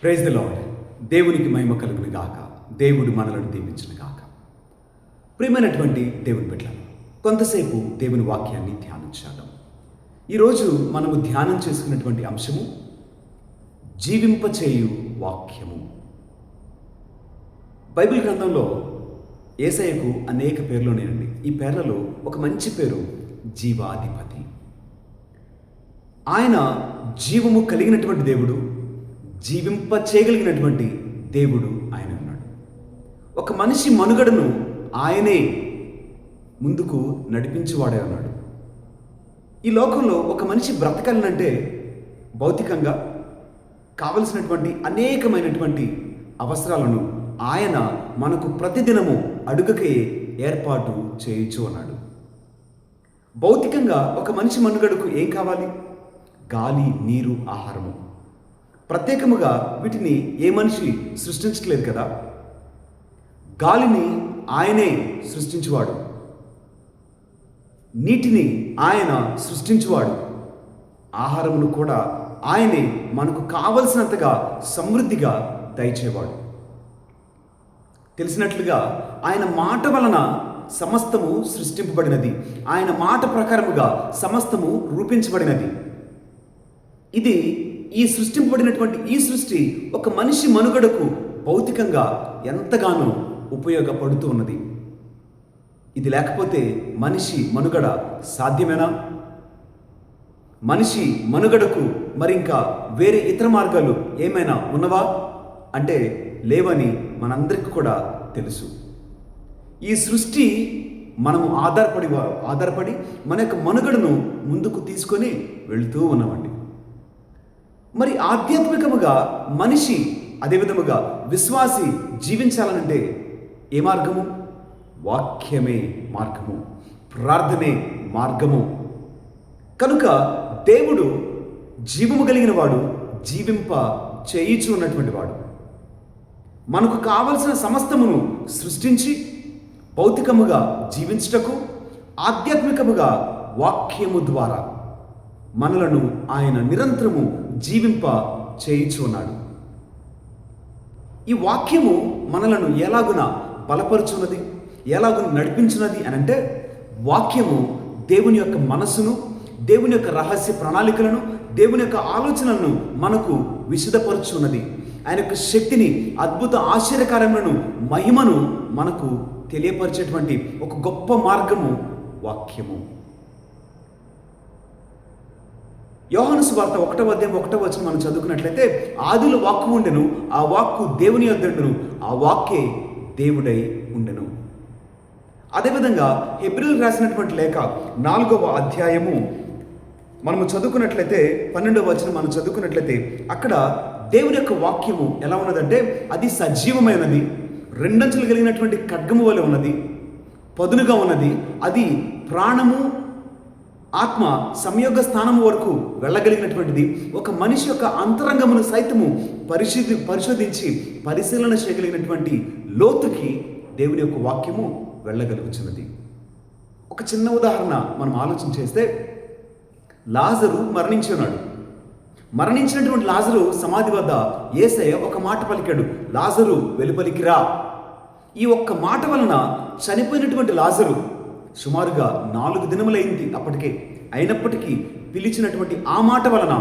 Praise the lord. దేవునికి మహిమ కలుగును గాక. దేవుడు మనలను దీవించును గాక. ప్రియమైనటువంటి దేవుని బిడ్డలారా, కొంతసేపు దేవుని వాక్యాన్ని ధ్యానించాలి. ఈరోజు మనము ధ్యానం చేసుకున్నటువంటి అంశము జీవింపచేయు వాక్యము. బైబిల్ గ్రంథంలో యేసయ్యకు అనేక పేర్లు ఉన్నాయండి. ఈ పేర్లలో ఒక మంచి పేరు జీవాధిపతి. ఆయన జీవము కలిగినటువంటి దేవుడు, జీవింప చేయగలిగినటువంటి దేవుడు ఆయన ఉన్నాడు. ఒక మనిషి మనుగడను ఆయనే ముందుకు నడిపించేవాడే ఉన్నాడు. ఈ లోకంలో ఒక మనిషి బ్రతకాలంటే భౌతికంగా కావలసినటువంటి అనేకమైనటువంటి అవసరాలను ఆయన మనకు ప్రతిదినము అడుగకే ఏర్పాటు చేయించు అన్నాడు. భౌతికంగా ఒక మనిషి మనుగడకు ఏం కావాలి? గాలి, నీరు, ఆహారము. ప్రత్యేకముగా వీటిని ఏ మనిషి సృష్టించట్లేదు కదా. గాలిని ఆయనే సృష్టించువాడు, నీటిని ఆయన సృష్టించువాడు, ఆహారమును కూడా ఆయనే మనకు కావలసినంతగా సమృద్ధిగా దయచేవాడు. తెలిసినట్లుగా ఆయన మాట వలన సమస్తము సృష్టింపబడినది, ఆయన మాట ప్రకారముగా సమస్తము రూపించబడినది. ఇది ఈ సృష్టింపబడినటువంటి ఈ సృష్టి ఒక మనిషి మనుగడకు భౌతికంగా ఎంతగానో ఉపయోగపడుతూ ఉన్నది. ఇది లేకపోతే మనిషి మనుగడ సాధ్యమేనా? మనిషి మనుగడకు మరింకా వేరే ఇతర మార్గాలు ఏమైనా ఉన్నవా అంటే లేవని మనందరికీ కూడా తెలుసు. ఈ సృష్టి మనము ఆధారపడి మన యొక్క మనుగడను ముందుకు తీసుకొని వెళుతూ ఉన్నామండి. మరి ఆధ్యాత్మికముగా మనిషి, అదేవిధముగా విశ్వాసి జీవించాలనంటే ఏ మార్గము? వాక్యమే మార్గము, ప్రార్థనే మార్గము. కనుక దేవుడు జీవము కలిగిన వాడు, జీవింప చేయిచు ఉన్నటువంటి వాడు. మనకు కావలసిన సమస్తమును సృష్టించి భౌతికముగా జీవించుటకు ఆధ్యాత్మికముగా వాక్యము ద్వారా మనలను ఆయన నిరంతరము జీవింప చేయిచు ఉన్నాడు. ఈ వాక్యము మనలను ఎలాగున బలపరుచున్నది, ఎలాగున నడిపించున్నది అని అంటే, వాక్యము దేవుని యొక్క మనస్సును, దేవుని యొక్క రహస్య ప్రణాళికలను, దేవుని యొక్క ఆలోచనలను మనకు విశదపరుచున్నది. ఆయన యొక్క శక్తిని, అద్భుత ఆశ్చర్యకార్యములను, మహిమను మనకు తెలియపరిచేటువంటి ఒక గొప్ప మార్గము వాక్యము. యోహాను సువార్త 1వ అధ్యాయం 1వ వచనం మనం చదువుకున్నట్లయితే, ఆదిలో వాక్కు ఉండెను, ఆ వాక్కు దేవుని యొద్ద ఉండెను, ఆ వాక్కే దేవుడై ఉండెను. అదేవిధంగా హెబ్రీయులకు రాసినటువంటి లేఖ 4వ అధ్యాయము మనము చదువుకున్నట్లయితే 12వ వచనం మనం చదువుకున్నట్లయితే, అక్కడ దేవుని యొక్క వాక్యము ఎలా ఉన్నదంటే, అది సజీవమైనది, రెండంచులు కలిగినటువంటి ఖడ్గము వలె ఉన్నది, పదునుగా ఉన్నది, అది ప్రాణము ఆత్మ సంయోగ స్థానము వరకు వెళ్ళగలిగినటువంటిది. ఒక మనిషి యొక్క అంతరంగమును సైతము పరిశోధించి పరిశీలన చేయగలిగినటువంటి లోతుకి దేవుని యొక్క వాక్యము వెళ్ళగలుగుతున్నది. ఒక చిన్న ఉదాహరణ మనం ఆలోచన చేస్తే, లాజరు మరణించి ఉన్నాడు. మరణించినటువంటి లాజరు సమాధి వద్ద యేసయ్య ఒక మాట పలికాడు, లాజరు వెలుపలికిరా. ఈ ఒక్క మాట వలన చనిపోయినటువంటి లాజరు సుమారుగా 4 దినములైంది అప్పటికే. అయినప్పటికీ పిలిచినటువంటి ఆ మాట వలన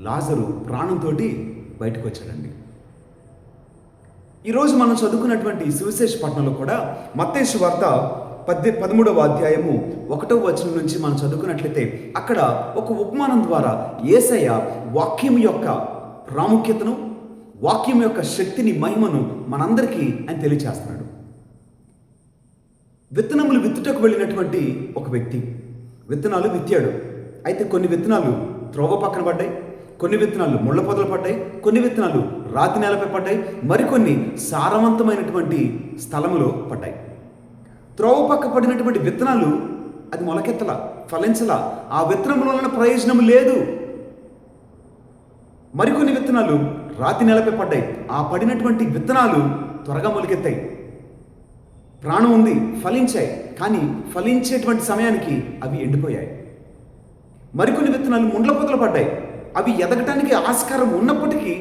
లాజరు ప్రాణంతో బయటకు వచ్చాడండి. ఈరోజు మనం చదువుకున్నటువంటి సువిశేష పట్టణంలో కూడా మత్తయి సువార్త 13వ అధ్యాయము 1వ వచనం నుంచి మనం చదువుకున్నట్లయితే, అక్కడ ఒక ఉపమానం ద్వారా యేసయ్య వాక్యం యొక్క ప్రాముఖ్యతను, వాక్యం యొక్క శక్తిని, మహిమను మనందరికీ ఆయన తెలియచేస్తున్నాడు. విత్తనములు విత్తుటకు వెళ్ళినటువంటి ఒక వ్యక్తి విత్తనాలు విత్తాడు. అయితే కొన్ని విత్తనాలు త్రోవ పక్కన పడ్డాయి, కొన్ని విత్తనాలు ముళ్ళ పొదలు పడ్డాయి, కొన్ని విత్తనాలు రాతి నేలపై పడ్డాయి, మరికొన్ని సారవంతమైనటువంటి స్థలములో పడ్డాయి. త్రోవ పక్క పడినటువంటి విత్తనాలు అది మొలకెత్తల, ఫలించల, ఆ విత్తనముల వలన ప్రయోజనం లేదు. మరికొన్ని విత్తనాలు రాతి నేలపై పడ్డాయి, ఆ పడినటువంటి విత్తనాలు త్వరగా మొలకెత్తాయి, ప్రాణం ఉంది, ఫలించాయి. కానీ ఫలించేటువంటి సమయానికి అవి ఎండిపోయాయి. మరికొన్ని విత్తనాలు ముండ్ల పొదలు పడ్డాయి, అవి ఎదగటానికి ఆస్కారం ఉన్నప్పటికీ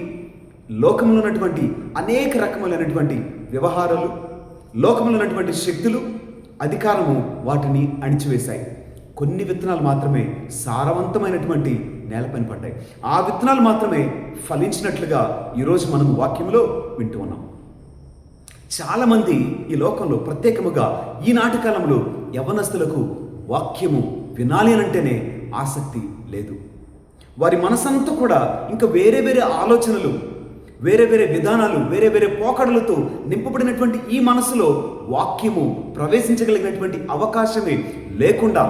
లోకంలో ఉన్నటువంటి అనేక రకములైనటువంటి వ్యవహారాలు, లోకంలో ఉన్నటువంటి శక్తులు, అధికారము వాటిని అణిచివేశాయి. కొన్ని విత్తనాలు మాత్రమే సారవంతమైనటువంటి నేలపైన పడ్డాయి. ఆ విత్తనాలు మాత్రమే ఫలించినట్లుగా ఈరోజు మనం వాక్యంలో వింటూ ఉన్నాం. చాలామంది ఈ లోకంలో, ప్రత్యేకముగా ఈనాటి కాలంలో యవ్వనస్తులకు వాక్యము వినాలి అనంటేనే ఆసక్తి లేదు. వారి మనసంతా కూడా ఇంకా వేరే వేరే ఆలోచనలు, వేరే వేరే విధానాలు, వేరే వేరే పోకడలతో నింపబడినటువంటి ఈ మనసులో వాక్యము ప్రవేశించగలిగినటువంటి అవకాశమే లేకుండా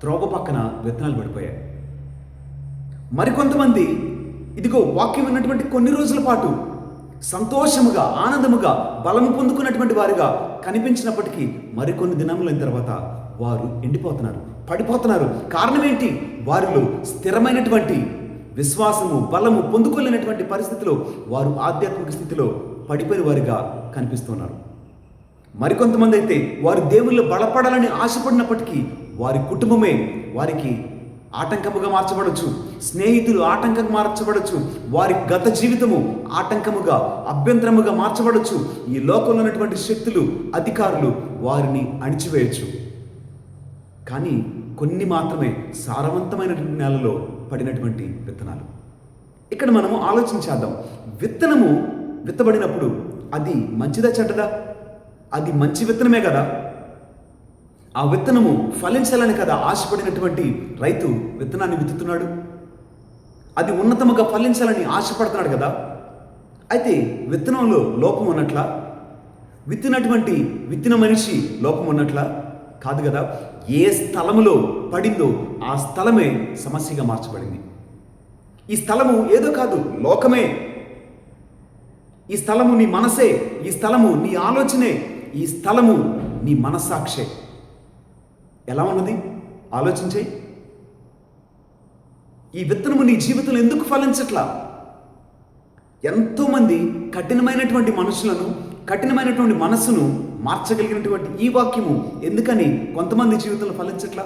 త్రోవ పక్కన విత్తనాలు పడిపోయాయి. మరికొంతమంది ఇదిగో వాక్యం విన్నటువంటి కొన్ని రోజుల పాటు సంతోషముగా, ఆనందముగా, బలము పొందుకున్నటువంటి వారిగా కనిపించినప్పటికీ మరికొన్ని దినములైన తర్వాత వారు ఎండిపోతున్నారు, పడిపోతున్నారు. కారణం ఏంటి? వారిలో స్థిరమైనటువంటి విశ్వాసము, బలము పొందుకోలేనటువంటి పరిస్థితిలో వారు ఆధ్యాత్మిక స్థితిలో పడిపోయిన వారిగా కనిపిస్తున్నారు. మరికొంతమంది అయితే వారు దేవుళ్ళు బలపడాలని ఆశపడినప్పటికీ వారి కుటుంబమే వారికి ఆటంకముగా మార్చబడవచ్చు, స్నేహితులు ఆటంకంగా మార్చబడవచ్చు, వారి గత జీవితము ఆటంకముగా, అభ్యంతరముగా మార్చబడవచ్చు. ఈ లోకంలో ఉన్నటువంటి శక్తులు, అధికారులు వారిని అణిచివేయచ్చు. కానీ కొన్ని మాత్రమే సారవంతమైనటువంటి నేలలో పడినటువంటి విత్తనాలు. ఇక్కడ మనము ఆలోచించేద్దాం. విత్తనము విత్తబడినప్పుడు అది మంచిదా చెడ్డదా? అది మంచి విత్తనమే కదా. ఆ విత్తనము ఫలించాలని కదా ఆశపడినటువంటి రైతు విత్తనాన్ని విత్తుతున్నాడు. అది ఉన్నతముగా ఫలించాలని ఆశపడుతున్నాడు కదా. అయితే విత్తనంలో లోపం ఉన్నట్లా? విత్తిన మనిషి లోపం ఉన్నట్లా? కాదు కదా. ఏ స్థలములో పడిందో ఆ స్థలమే సమస్యగా మార్చబడింది. ఈ స్థలము ఏదో కాదు, లోకమే. ఈ స్థలము నీ మనసే, ఈ స్థలము నీ ఆలోచనే, ఈ స్థలము నీ మనస్సాక్షే. ఎలా ఉన్నది ఆలోచించేయి. ఈ విత్తనము నీ జీవితంలో ఎందుకు ఫలించట్లా? ఎంతోమంది కఠినమైనటువంటి మనుషులను, కఠినమైనటువంటి మనస్సును మార్చగలిగినటువంటి ఈ వాక్యము ఎందుకని కొంతమంది జీవితంలో ఫలించట్లా?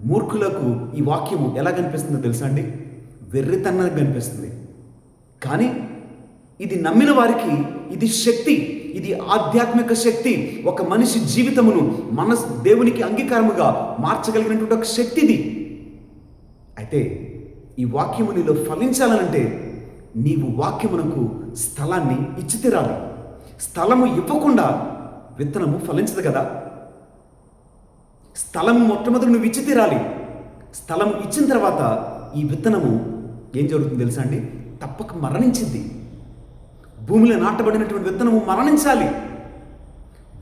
మూర్ఖులకు ఈ వాక్యము ఎలా కనిపిస్తుందో తెలుసా అండి? వెర్రితనంగా కనిపిస్తుంది. కానీ ఇది నమ్మిన వారికి ఇది శక్తి, ఇది ఆధ్యాత్మిక శక్తి. ఒక మనిషి జీవితమును దేవునికి అంగీకారముగా మార్చగలిగినటువంటి ఒక శక్తి ఇది. అయితే ఈ వాక్యము నీలో ఫలించాలనంటే నీవు వాక్యమునకు స్థలాన్ని ఇచ్చి తీరాలి. స్థలము ఇవ్వకుండా విత్తనము ఫలించదు కదా. స్థలము మొట్టమొదటి నువ్వు ఇచ్చి తీరాలి. స్థలం ఇచ్చిన తర్వాత ఈ విత్తనము ఏం జరుగుతుంది తెలుసా అండి? తప్పక మరణించింది. భూమిలో నాటబడినటువంటి విత్తనము మరణించాలి.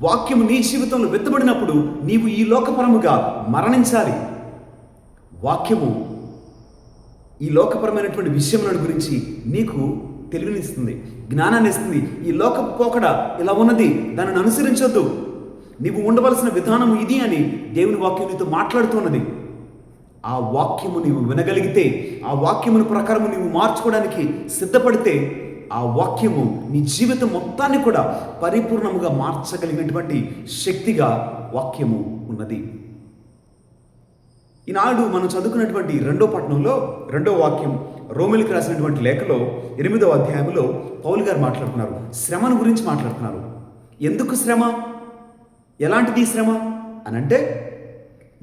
వాక్యము నీ జీవితంలో విత్తబడినప్పుడు నీవు ఈ లోకపరముగా మరణించాలి. వాక్యము ఈ లోకపరమైనటువంటి విషయముల గురించి నీకు తెలివినిస్తుంది, జ్ఞానాన్ని ఇస్తుంది. ఈ లోకపు పోకడ ఇలా ఉన్నది, దానిని అనుసరించొద్దు, నీవు ఉండవలసిన విధానము ఇది అని దేవుని వాక్యం నీతో మాట్లాడుతున్నది. ఆ వాక్యము నీవు వినగలిగితే, ఆ వాక్యమును ప్రకారము నీవు మార్చుకోవడానికి సిద్ధపడితే, ఆ వాక్యము నీ జీవితం మొత్తాన్ని కూడా పరిపూర్ణముగా మార్చగలిగినటువంటి శక్తిగా వాక్యము ఉన్నది. ఈనాడు మనం చదువుకున్నటువంటి 2వ పట్టణంలో 2వ వాక్యం, రోమిలికి రాసినటువంటి లేఖలో 8వ అధ్యాయంలో పౌలు గారు మాట్లాడుతున్నారు. శ్రమను గురించి మాట్లాడుతున్నారు. ఎందుకు శ్రమ? ఎలాంటిది శ్రమ అనంటే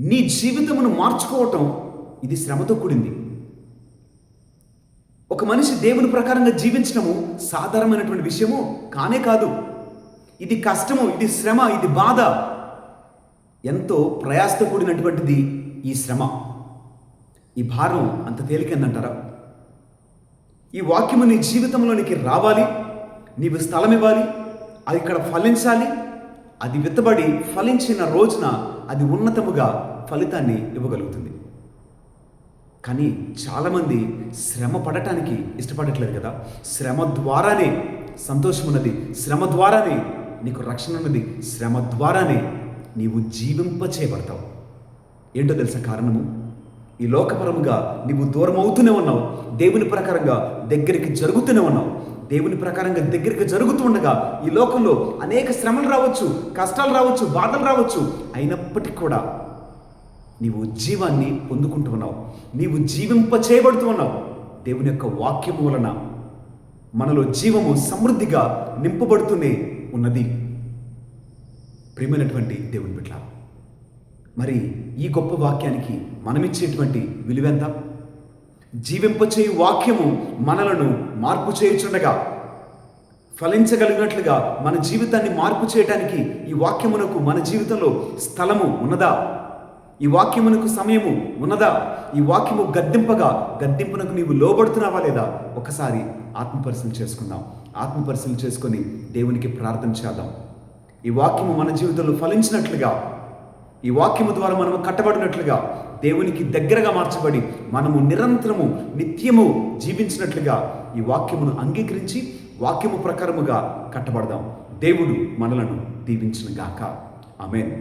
నీ జీవితమును మార్చుకోవటం ఇది శ్రమతో కూడింది. ఒక మనిషి దేవుని ప్రకారంగా జీవించడము సాధారణమైనటువంటి విషయము కానే కాదు. ఇది కష్టము, ఇది శ్రమ, ఇది బాధ, ఎంతో ప్రయాసతో కూడినటువంటిది ఈ శ్రమ. ఈ భారం అంత తేలికందంటారా? ఈ వాక్యము నీ జీవితంలోనికి రావాలి, నీవు స్థలం ఇవ్వాలి, అది ఇక్కడ ఫలించాలి. అది విత్తబడి ఫలించిన రోజున అది ఉన్నతముగా ఫలితాన్ని ఇవ్వగలుగుతుంది. కానీ చాలామంది శ్రమ పడటానికి ఇష్టపడట్లేదు కదా. శ్రమ ద్వారానే సంతోషం ఉన్నది, శ్రమ ద్వారానే నీకు రక్షణ ఉన్నది, శ్రమ ద్వారానే నీవు జీవింపచేయబడతావు. ఏంటో తెలుసా కారణము? ఈ లోకపరముగా నీవు దూరం అవుతూనే ఉన్నావు, దేవుని ప్రకారంగా దగ్గరికి జరుగుతూనే ఉన్నావు. దేవుని ప్రకారంగా దగ్గరికి జరుగుతూ ఉండగా ఈ లోకంలో అనేక శ్రమలు రావచ్చు, కష్టాలు రావచ్చు, బాధలు రావచ్చు. అయినప్పటికీ కూడా నీవు జీవాన్ని పొందుకుంటూ ఉన్నావు, నీవు జీవింపచేయబడుతూ ఉన్నావు. దేవుని యొక్క వాక్యము వలన మనలో జీవము సమృద్ధిగా నింపబడుతూనే ఉన్నది. ప్రియమైనటువంటి దేవుని బిడ్డ, మరి ఈ గొప్ప వాక్యానికి మనమిచ్చేటువంటి విలువెంత? జీవింపచేయు వాక్యము మనలను మార్పు చేయుచుండగా, ఫలించగలిగినట్లుగా మన జీవితాన్ని మార్పు చేయడానికి ఈ వాక్యమునకు మన జీవితంలో స్థలము ఉన్నదా? ఈ వాక్యమునకు సమయము ఉన్నదా? ఈ వాక్యము గద్దింపునకు నీవు లోబడుతున్నావా లేదా? ఒకసారి ఆత్మపరిశీలన చేసుకుందాం. ఆత్మపరిశీలన చేసుకొని దేవునికి ప్రార్థన చేద్దాం. ఈ వాక్యము మన జీవితంలో ఫలించినట్లుగా, ఈ వాక్యము ద్వారా మనము కట్టబడినట్లుగా, దేవునికి దగ్గరగా మార్చబడి మనము నిరంతరము నిత్యము జీవించినట్లుగా ఈ వాక్యమును అంగీకరించి వాక్యము ప్రకారముగా కట్టబడదాం. దేవుడు మనలను దీవించును గాక. ఆమేన్.